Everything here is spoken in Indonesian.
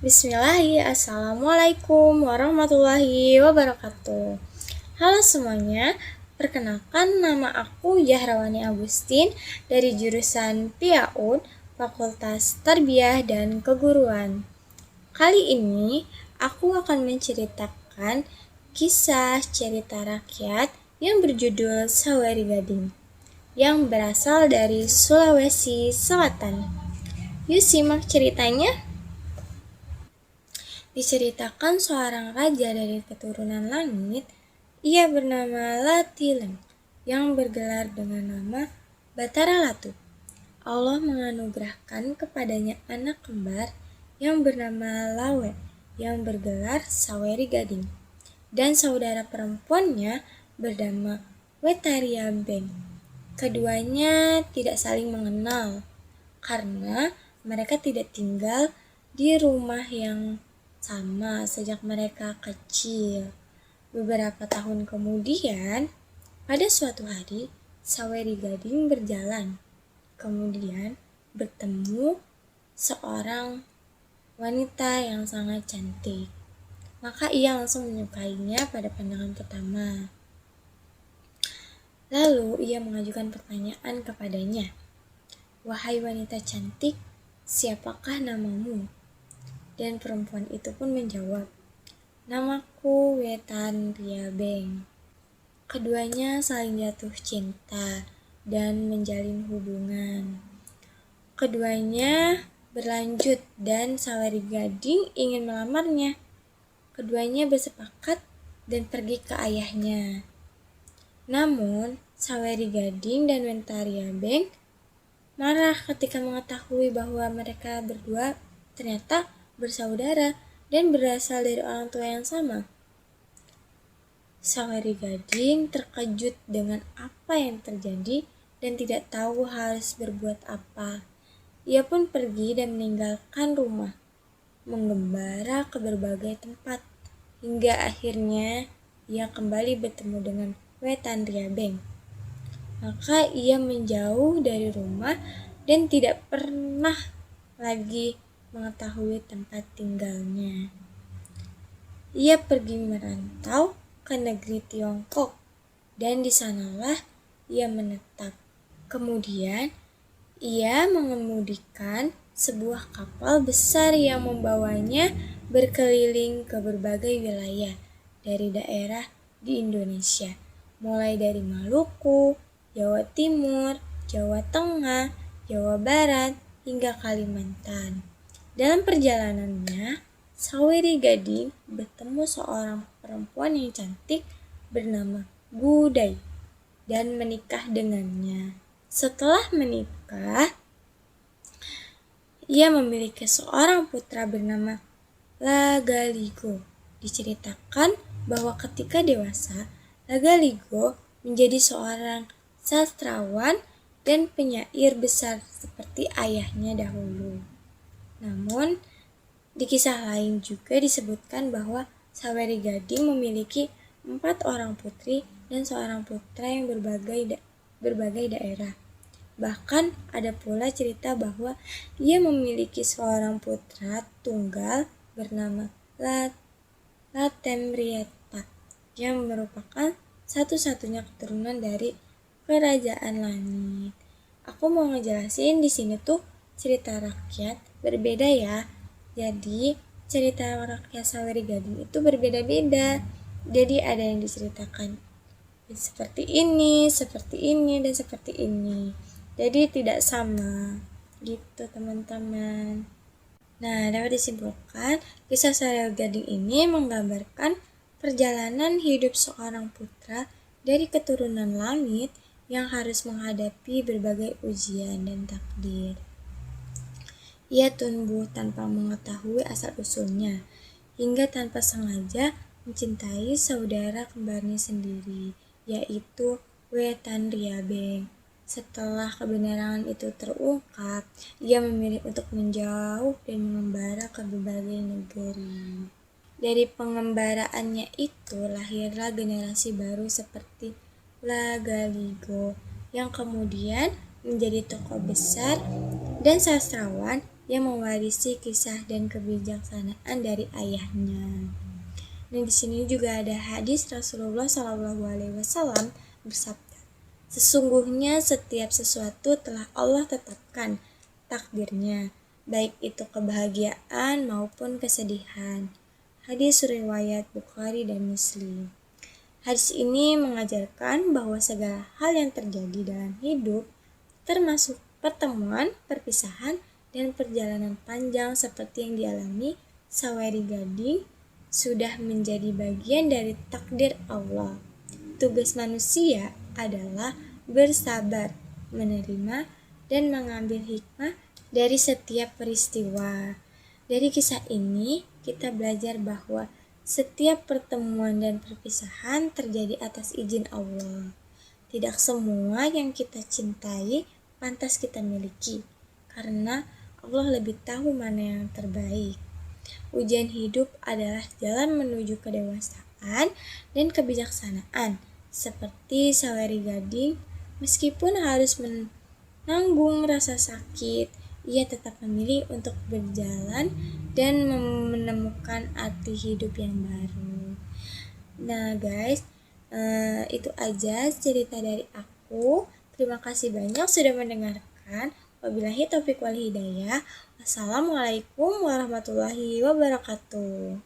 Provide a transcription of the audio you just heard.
Assalamualaikum warahmatullahi wabarakatuh. Halo semuanya, perkenalkan nama aku Yahrawani Agustin dari jurusan PIAUD, Fakultas Tarbiyah dan Keguruan. Kali ini aku akan menceritakan kisah cerita rakyat yang berjudul Saweri Gading, yang berasal dari Sulawesi Selatan. Yuk simak ceritanya. Diceritakan seorang raja dari keturunan langit, ia bernama Latileng, yang bergelar dengan nama Batara Latu. Allah menganugerahkan kepadanya anak kembar yang bernama Lawe, yang bergelar Saweri Gading, dan saudara perempuannya bernama Wetaria Beng. Keduanya tidak saling mengenal, karena mereka tidak tinggal di rumah yang sama sejak mereka kecil. Beberapa tahun kemudian, pada suatu hari, Saweri Gading berjalan. Kemudian bertemu seorang wanita yang sangat cantik. Maka ia langsung menyukainya pada pandangan pertama. Lalu ia mengajukan pertanyaan kepadanya. "Wahai wanita cantik, siapakah namamu?" Dan perempuan itu pun menjawab, "Namaku Wetaria Beng." Keduanya saling jatuh cinta dan menjalin hubungan. Keduanya berlanjut dan Saweri Gading ingin melamarnya. Keduanya bersepakat dan pergi ke ayahnya. Namun, Saweri Gading dan Wetaria Beng marah ketika mengetahui bahwa mereka berdua ternyata bersaudara dan berasal dari orang tua yang sama. Saweri Gading terkejut dengan apa yang terjadi dan tidak tahu harus berbuat apa. Ia pun pergi dan meninggalkan rumah, menggembara ke berbagai tempat, hingga akhirnya ia kembali bertemu dengan Wetaria Beng. Maka ia menjauh dari rumah dan tidak pernah lagi mengetahui tempat tinggalnya. Ia pergi merantau ke negeri Tiongkok dan di sanalah ia menetap. Kemudian ia mengemudikan sebuah kapal besar yang membawanya berkeliling ke berbagai wilayah dari daerah di Indonesia, mulai dari Maluku, Jawa Timur, Jawa Tengah, Jawa Barat, hingga Kalimantan. Dalam perjalanannya, Saweri Gading bertemu seorang perempuan yang cantik bernama Gudai dan menikah dengannya. Setelah menikah, ia memiliki seorang putra bernama Lagaligo. Diceritakan bahwa ketika dewasa, Lagaligo menjadi seorang sastrawan dan penyair besar seperti ayahnya dahulu. Namun, di kisah lain juga disebutkan bahwa Saweri Gading memiliki 4 orang putri dan seorang putra yang berbagai daerah. Bahkan ada pula cerita bahwa ia memiliki seorang putra tunggal bernama Latemrieta, yang merupakan satu-satunya keturunan dari kerajaan langit. Aku mau ngejelasin di sini tuh cerita rakyat berbeda ya. Jadi cerita rakyat Saweri Gading itu berbeda-beda. Jadi ada yang diceritakan seperti ini, dan seperti ini. Jadi tidak sama gitu teman-teman. Nah, dapat disimpulkan kisah Saweri Gading ini menggambarkan perjalanan hidup seorang putra dari keturunan langit yang harus menghadapi berbagai ujian dan takdir. Ia tumbuh tanpa mengetahui asal-usulnya, hingga tanpa sengaja mencintai saudara kembarnya sendiri, yaitu Wetaria Beng. Setelah kebenaran itu terungkap, ia memilih untuk menjauh dan mengembara ke berbagai negeri. Dari pengembaraannya itu lahirlah generasi baru seperti Lagaligo, yang kemudian menjadi tokoh besar dan sastrawan yang mewarisi kisah dan kebijaksanaan dari ayahnya. Dan di sini juga ada hadis Rasulullah SAW bersabda, sesungguhnya setiap sesuatu telah Allah tetapkan takdirnya, baik itu kebahagiaan maupun kesedihan. Hadis riwayat Bukhari dan Muslim. Hadis ini mengajarkan bahwa segala hal yang terjadi dalam hidup, termasuk pertemuan, perpisahan, dan perjalanan panjang seperti yang dialami Saweri Gading, sudah menjadi bagian dari takdir Allah. Tugas manusia adalah bersabar, menerima, dan mengambil hikmah dari setiap peristiwa. Dari kisah ini, kita belajar bahwa setiap pertemuan dan perpisahan terjadi atas izin Allah. Tidak semua yang kita cintai pantas kita miliki, karena Allah lebih tahu mana yang terbaik. Ujian hidup adalah jalan menuju kedewasaan dan kebijaksanaan. Seperti Saweri Gading, meskipun harus menanggung rasa sakit, ia tetap memilih untuk berjalan dan menemukan arti hidup yang baru. Nah guys, itu aja cerita dari aku. Terima kasih banyak sudah mendengarkan. Wabillahi taufiq wal hidayah. Wassalamualaikum warahmatullahi wabarakatuh.